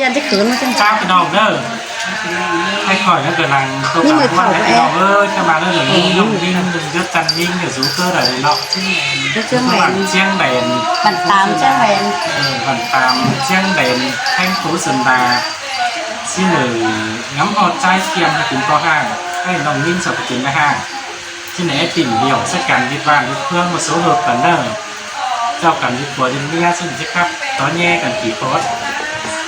ยันจะเขินมาจัง จ้าไปน้องเด้อให้คอยแล้วเกิดลังตัวมันให้น้องจะมาเด้อหนึ่งน้องวิ่งเยอะจันวิ่งเดี๋ยวสูงเกินอะไรเนาะ เชียงแหวน เชียงแดน บันตามเชียงแหวน บันตามเชียงแดนแห่งphố Sơn Đà xin lời ngắm hòn trai kiềmให้ถึงcó hàngให้น้องนิ่งสอบถึงห้างที่ไหนtìm hiểu sẽ cần viết vàng viết phương một số hợp cần nợ cho cần viết của đến lia xin chắc khắp có nghe cần chỉ có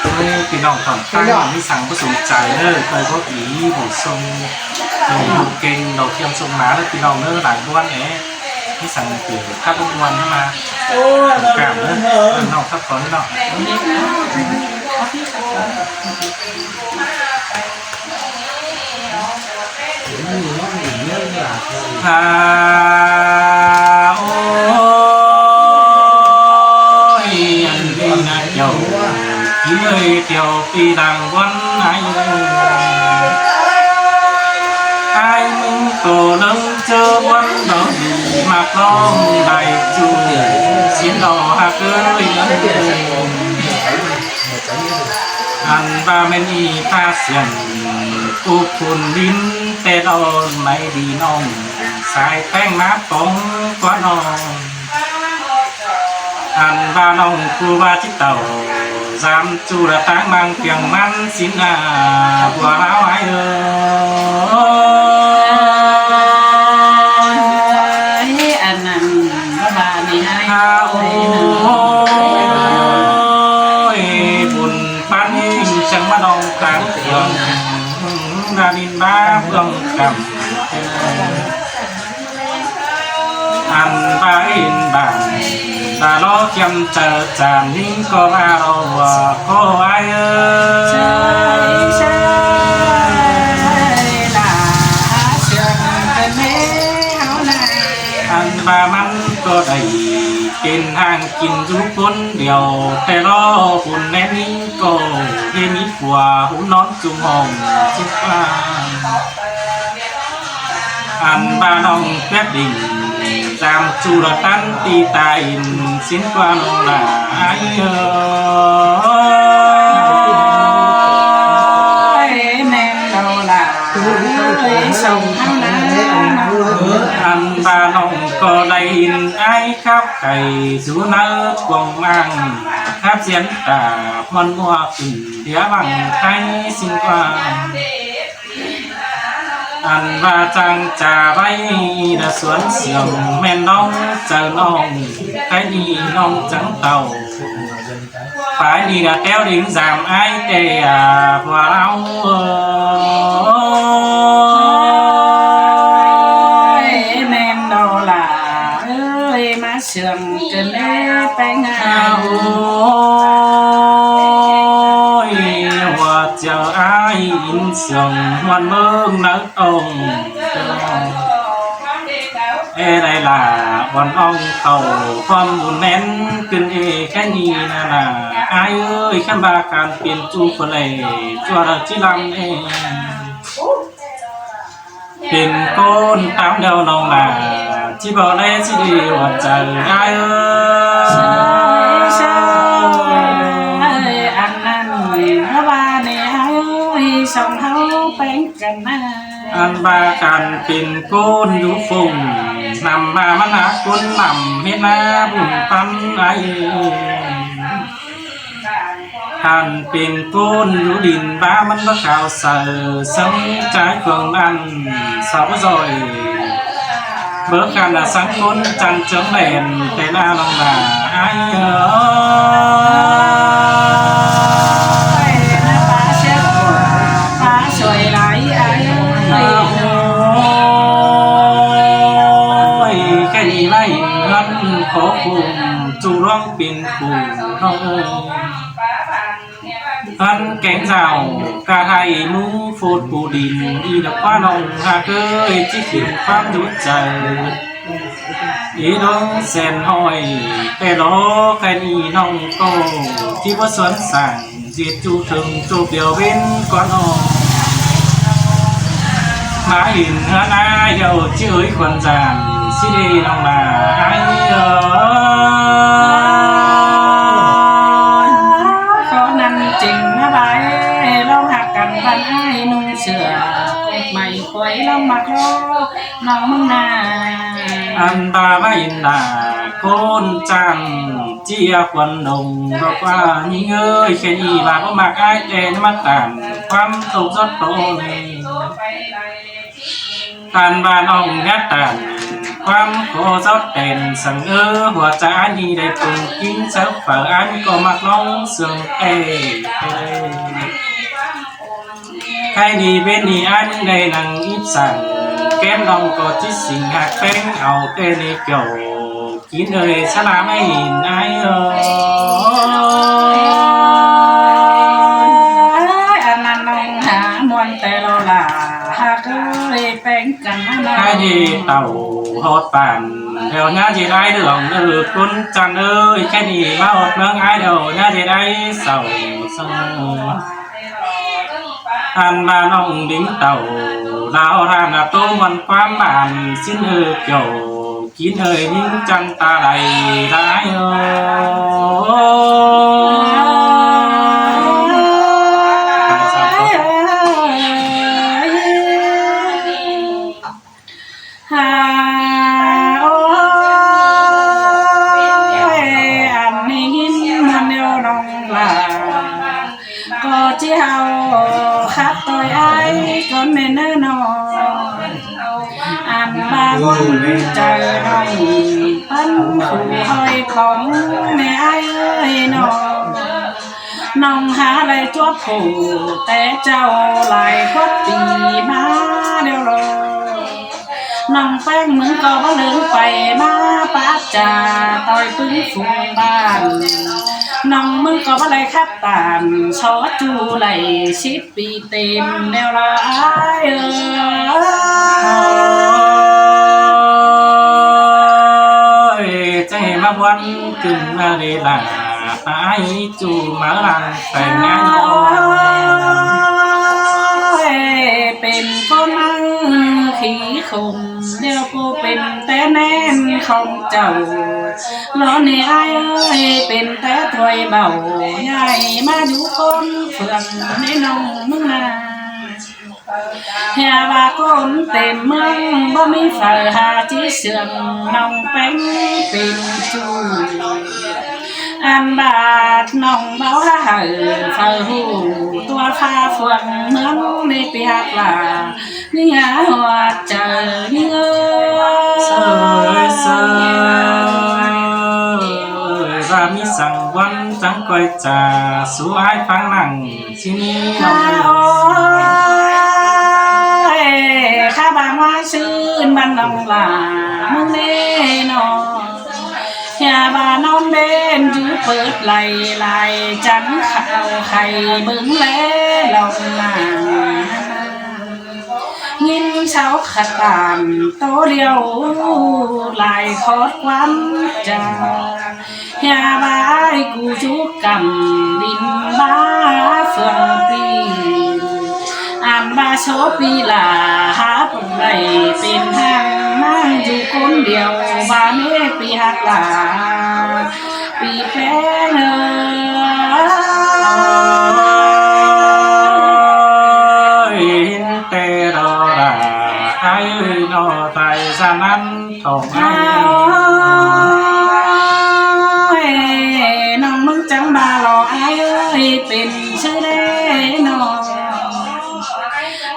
thôi thìน้องถอนตั้งที่สั่งผสมใจเนอะเคยพบอีบททรงดูเก่งดอกเทียมทรงม้าแล้วพี่น้องเนอะหลายบ้านเนี่ยที่สั่งเกี่ยวกับข้าวบวนเข้ามากราบเนอะน้องทับถอนเนาะโอ้ยอันนี้นะเจ้าที่เลยเที่ยวปีดังวันไหนไอ้มึงก็เริ่มเจอวันดอกดีมากร้องได้จูเสียงดอกหักเกยอันบาเมนีพาเสียงอุบคุณลิ้นแต่ดอนไม่ดีน้องสายแป้งน้ำปองกว่าน้องอันบาน้องกูว่าจิตเต่าจำจูระตั้งบางเพียงมันสินาบัวเราไอ้อันนั้นบานี่ให้โอ้ยบุญปันจังมาดองกลางเพียงนาดินบ้าเพื่องกำอันบาอินบางตาล้อเขียมเจอจานนิ่งก็มาเราก็ไอ้ใช่ล่ะเชื่อเป็นแม่เอาไหนอันบามันก็ได้เป็นทางกินทุกคนเดียวแต่รอหุ่นแน่นี้ก็เฮมิกว่าหุ่นนอนจุ่มห้องชิดฟ้าอันบาน้องแป๊บดิ่งจำจูระตันตีตายสิ้นความหลายแม่เราล่ะส่งเท่านั้นอันบาน้องก็ได้ยินไอ้ครับไก่สูนักกวงมังครับเสียงตามันมัวขึ้นเดียบังไก่สิ้นความอันว่าจังจะไว้ในสวนเสื่อมแม่น้องเจอน้องใครดีน้องจังเต่าฝ่ายดีนะแก้วดิ้งจามไอ้เตะว่าเราแม่ดอลาเอ้ยมาเสื่อมเกินแม่ไปงานเจ้าไอ้อินส่งวันเมืองนักองได้ล่ะวันอ่องเขาความบุญแน่นขึ้นแค่นี้นะล่ะไอ้เอ้ยแค่บาการเปลี่ยนจูคนเลยจัวระจิลำเป็นก้นตามเดาน้องล่ะที่บอกได้สิดีว่าใจไอ้เอ้ยอันนั้นว่าเนี่ยส่งเขาเป็นกันนะอันบาการเป็นก้นยุฟงนำมามันหาคนนำเฮ็ดนาบุญปันไอท่านเป็นก้นยุดินบ้ามันบ่ข่าวเสือสังใจเฟืองนั้นสาวซอยเบิกกันละสังคนจันเจิงแหลนแต่หน้าลงหน้าไอขอคุมจูร้องเป็นคู่น้องท่านแกงเจ้ากาไทยมูโฟดปูดินอีดับว่าน้องหากเอ้ยที่ขินความดุจใจอีน้องแสนห้อยแต่รอแค่นี้น้องก็ที่ว่าสวนสั่งจีจูถึงจูเดียวเว้นก่อนน้องมาหินเฮือนาเยาชื่อเอ้ยควรจานสิเดน้องลาไอ้เขานั่นจริงนะบาย ลองมาขอน้องมึงนา อันตาไว้นาโกนจันเจียควันดงบอกว่ายิ่งเอ้ยแค่นี้บาบ่มักอ้ายแต่มาตามความสุขสดโตนี่การบ้านน้องยัดตานความโคสดเด่นสังหัวใจนี้ได้ปุ่งกินเสิร์ฟฝาอันก็มักน้องเสืองใครดีเป็นนี่อันได้นั่งอิบสั่งแก้มน้องก็จิตสิ่งหักแป้งเอาเกลีเกี่ยวกินเลยฉลาไม่เห็นไอ้อันนั้นน้องหามวนแต่เราล่ะหากเอ้ยแป้งกันนะ ใครดีเต่าหดป่านเดี๋ยวน่าจะได้เรื่องคุณจันเอ้ยแค่นี้มาอดเมืองไอ้เดี๋ยวน่าจะได้เศร้าเศร้าอันมาน้องดิ้งเต่าดาวทานตัวมันความบานสิ้นเกี่ยวกินยิ่งจังตาใดได้หาโอ้ยอันนี้ยินมันเดียวน้องลาก็เจ้าคัดตัวไอ้ก็เน้นนอนอันบางใจน้องปั้นผู้หอยของแม่ไอ้เอ้ยน้องหาอะไรจวบผูแต่เจ้าหลายคดตีมาเดียวรอน้องแป้งมึงก็บ่ลืมไปมาป้าจ่าต่อยปืนฝูงบ้านน้องมึงก็บ่ได้ขับตามชอจูไหล10 ปีเต็มแนวละอายใจมาวันกึ่งนาเวลาตายจูมาลังแต่งงานเป็นคนนั่งขี้คมเดี๋ยวกูเป็นแต่แน่นของเจ้าล้อนี่ไอ้เอ้ยเป็นแต่ถวยเบาใหญ่มาอยู่คนเฟื่องในน้องมึงนาเฮียว่าคนเต็มเมืองบ่มีฝ่ายหาจีเสื่อมน้องเป็นจูอันบาดน้องเบาหาเฝ้าหูตัวฟ้าฝนเมืองในปีหักลานี่หาหัวใจนี่เอ้ยเสยว่ามีสังวันจังก้อยจ่าสู้ไอ้ฟังหนังที่นี่น้องข้าบางว่าชื่นบ้านน้องลามึงเน่นออย่าบ้านน้องเด่นจูเปิดไหลจันข้าวไข่บึ้งแล้วลงมายินเช้าขัดตามโตเดียวลายคอดควันจ่าอย่าบ้ากูจุกกำดินบ้าเฟื่องปีอันบาโชปีลาหาปุ่นไหลเป็นทางนั่งอยู่คนเดียวบาเมปีหักลาปีแป้งเตรอราไอ้นอไทยสานันทองไอ้น้องมึงจังบาหล่อไอ้เอ้ยเป็นชื่อเล่นอ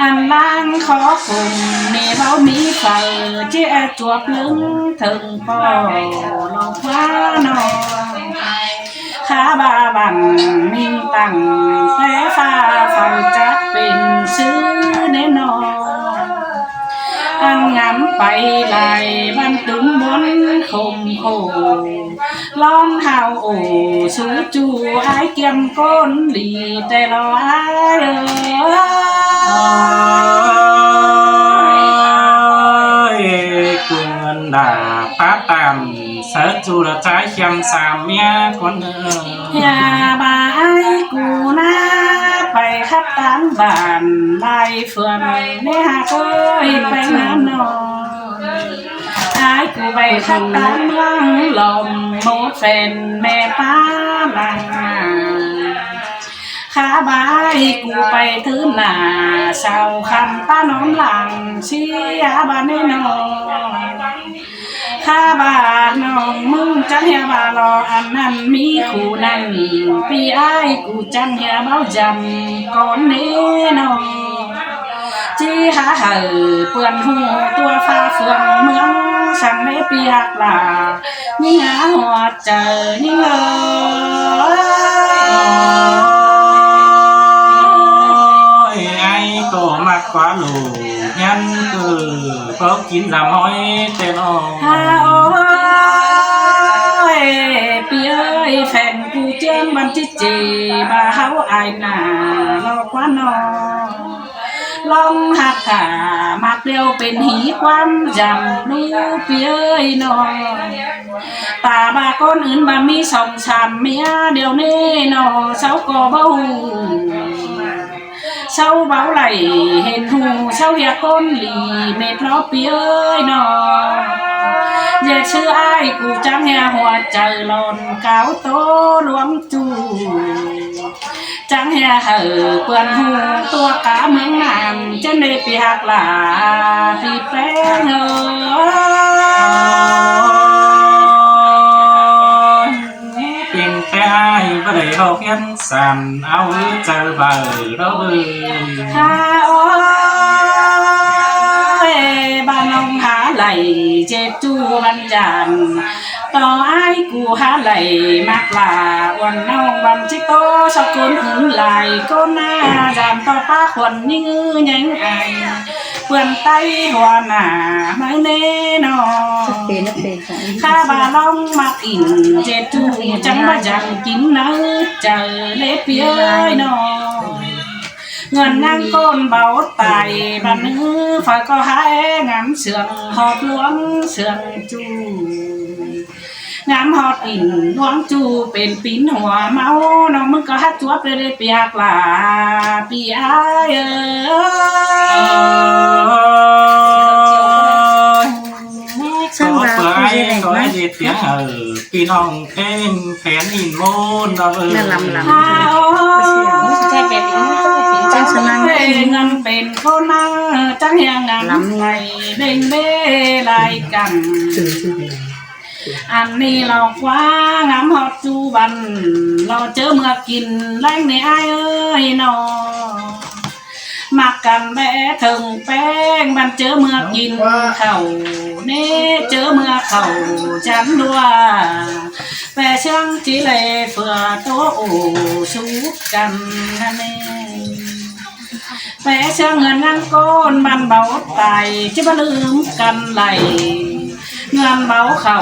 อันล่างขอคุมมีเบามีไฟเจ๊จวบลึงถึงปอลองฟ้านอขาบาบันมิ่งตั้งแต่ฟ้าเฝ้าจักเป็นชื่อแน่นอนอันงามไปไหลบันตึงบนคมโคลองเฮาโอสูจูไอเกียมก้นหลีแต่รอไอกุนดาพัดตามเสือจูระใจเขียมสามเมียคนอย่าบายกูนะไปขับตามบ้านไล่เฟื่องเนี่ยหาเคยไปงานนอนไอ้กูไปขับตามเมืองลมโมดแฟนแม่ป้าลัง ขาบายกูไปถือหน้าสาวคันป้าน้องหลังเชียบานแน่นอนข้าบาน้องมึงจังเฮียบารออันนั้นมีคู่นั้นปีอ้ายกูจังเฮียเบ้าจำก่อนแน่นอนจีหาเหอเปื่อนหูตัวฟ้าเฟืองเมืองช่างไม่เปียกหลายิ่งหาหัวเจอยิ่งก็มากกว่าลูกยันเพราะกินสามห้อยแต่น้องโอ้ยปีเอ้ยแฟนกูเจ้งบันจิจีบาเฮาอายหน้าลอกว่าน้องลองหักขามักเดียวเป็นหีความจำดูปีเอ้ยน้องตาบาคนอื่นบามีสองสามเมียเดี๋ยวนี้น้องเช้าก็เบาเช้าเบาไหลเห็นหูเช้าเหียก้นหลีเม็ดล้อปีเอ้ยน้องอย่าเชื่ออ้ายกูจังเหียหัวใจหลอนเก้าโตหลวงจูจังเฮียเหอเปื่อนหูตัวกาเมืองนามจะได้ปีหักหลาปีแป้งเป็นแต่อ้ายบ่ได้เอาเพียนสั่นเอาเจอเบอร์เราข้าโอ้ยบ้านน้องหาไหลเจ็ดจูบันจันต่อไอ้กูหาไหลมากลาวันน้องบันจิโตสกุลหุ่นไหลก็น่าจำต่อป้าขวัญยื้อยังไงเปื่อนไตหัวหน้าไม่แน่นอนข้าบาลองมาอินเจ็ดจูจังมาจังกินเนื้อเจอเล็บเย้ยนอนเงินนั่งก้นเบาไตบันนื้อฝ่ายก็หายงามเสื่องหอบหลวงเสื่องจูงามหอบอินหลวงจูเป็นปิ้นหัวเมาน้องมึงก็ฮัดจัวไปได้เปียกหลาปีอ้ายช่างว่าก็ได้เสียงพี่น้องเพลงแผนอินโมนเราใช่เป็นจังสนั่งเงินเป็นคนนั่งจังยังงานไหลเด้งเบ้ไหลกันอันนี้เราคว้างามฮอดจูบันเราเจอเมื่อกินแรงในอ้ายเอ้ยนอมักกันแบะถึงแป้งบันเจอเมื่อกินเข่าเน่เจอเมื่อเข่าจันดัวแปะช่างจีเลเฟื่อโตโอสู้กันนั่นเองแปะช่างเงินนั่งก้นมันเบาไตจะมาลืมกันไหลเงินเบาเข่า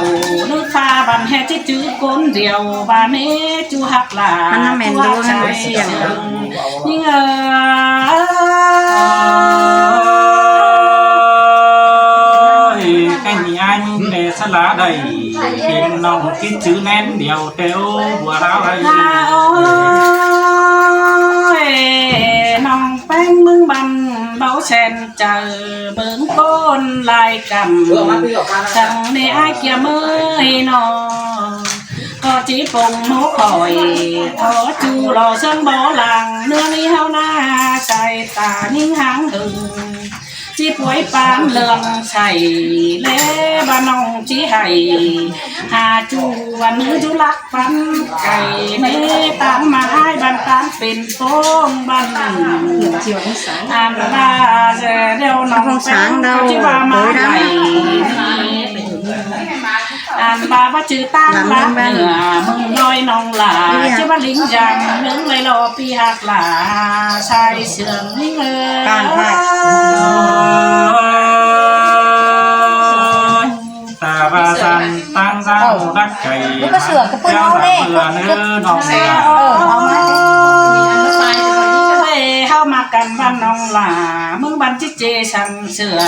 ลึกฟ้าบันแห่ที่จื้อก้นเดียวบานเนจูหักหลาตัวชายเสียงยิ่งแค่นี้อันเดสละได้เป็นน้องคิดจื้อแน่นเดียวเตียวบัวเราไอ้น้องแป้งมึงบันเบาแสนเจอเบิ่งก้นลายกำจังในไอเกียมือนอก็จีปงโมคอยขอจูรอเชิงบ่หลังเนื้อนี้เฮาหน้าใจตานิ่งหางหึงจีป่วยปานเลืองใส่เล่บ้านน้องจีให้หาจูวันนี้จูรักฟันไก่เนตามมาให้บันตามเป็นโฟงบันอันลาเดี๋ยวน้องแป้งเขาจีว่ามาไหลอันบาว่าจื้อตั้งรักเหนือมึงน้อยน้องหลาจีว่าลิงจังเรื่องเลยรอปีหักหลาชายเสื่อมลิงตาบาสันตั้งสร้างรักไก่ก็เสือกกับปืนเอาเล่เพื่อเนื้อน้องเสือเข้ามากันบ้านน้องหลามึงบันจิเจชังเสือ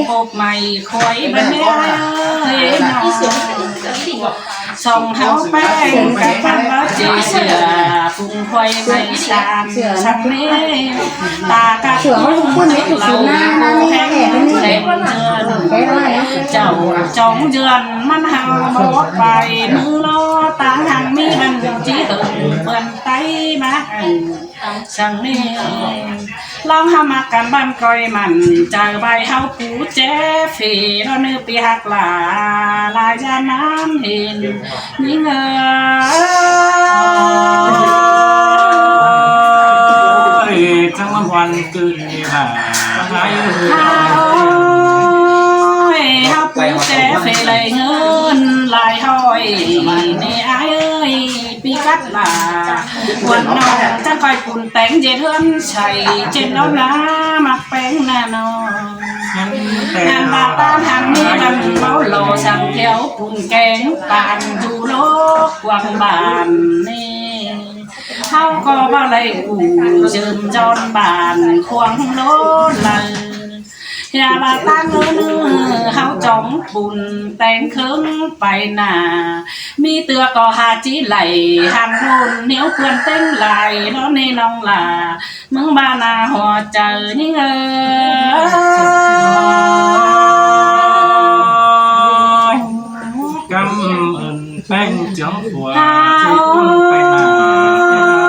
พบใหม่คอยบันเนี้ยน้อง ส่งเฮาแป้งกับบ้านบ้านจีเสือฟุ้งควายในชามชักนี้ตากะพุ่งเราแข็งแข็งเจือนเจ้าจงเยือนมันเฮาหมดไปมือล้อตาหางมีดังจีตึงเปิ่นไตมาสังนี้ลองหามากันบ้านก้อยมันเจอใบเฮาปูเจฟีเราเนื้อปีหักหลาลายยาน้ำเห็นยิ่งทั้งวันคืนนี่ล่ะหายเฮาปูเจฟีเลยเงินลายห้อยนี่ไอ้เอ้ยปีกัดหลาวันนอนจะคอยปุ่นแต่งเย็ดเฮือนใส่เจ็ดแล้วนะมาแป้งแน่นอนหันมาตามหันมีกันเมาโลสั่งเที่ยวปุ่นแกงปานดูโลกกวางบานนี่เฮาก็บ่เลยกูจืมจอนบานควงโลเลยอย่ามาตั้งเนื้อเฮาจงปุ่นแต่งเครื่องไปหน้ามีเตือก็หาจีไหลหันหุ่นเหนียวเพื่อนเต้นไหลแล้วในน้องหล่ามึงบ้านาหัวใจนี่กำอื่นแป้งเจ้าหัวที่คุณไปหา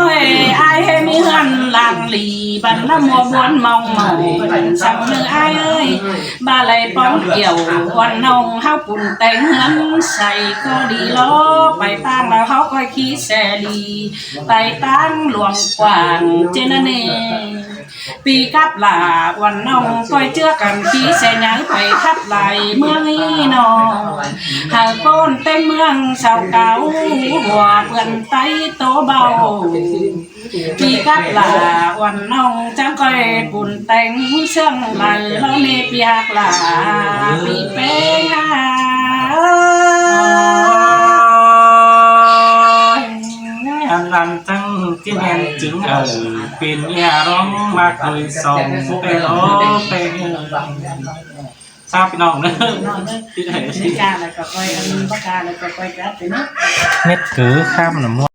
ไอ้ให้มีเฮือนหลังหลีบันละมัวบวนมองหมองสั่งมือไอ้เอ้ยบาเลยป้องเกี่ยววันนองเฮาปุ่นแต่งเฮือนใส่ก็ดีล้อไปตั้งแล้วเฮาก็ขี้แสลีไปตั้งหลวงกว่างเจนเนปีกับหลาวันน้องก้อยเจือกันขี้แสหยังไปทับไหลเมืองนี้นอหาก้นเต็มเมืองชาวเก่าหัวเปื่อนไตโตเบาปีกับหลาวันน้องจังก้อยปุ่นแต่งเชื่องไหลแล้วเนปีหักหลาปีเป้งลันตั้งที่แมนจึงเป็นยาร้องมาเคยส่งเป็นโอเป็นทราบพี่น้องนะที่ไหนที่การแล้วก็ก้อยอันประกาศแล้วก็ก้อยกัดไปเนาะเม็ดกือข้ามน้ำ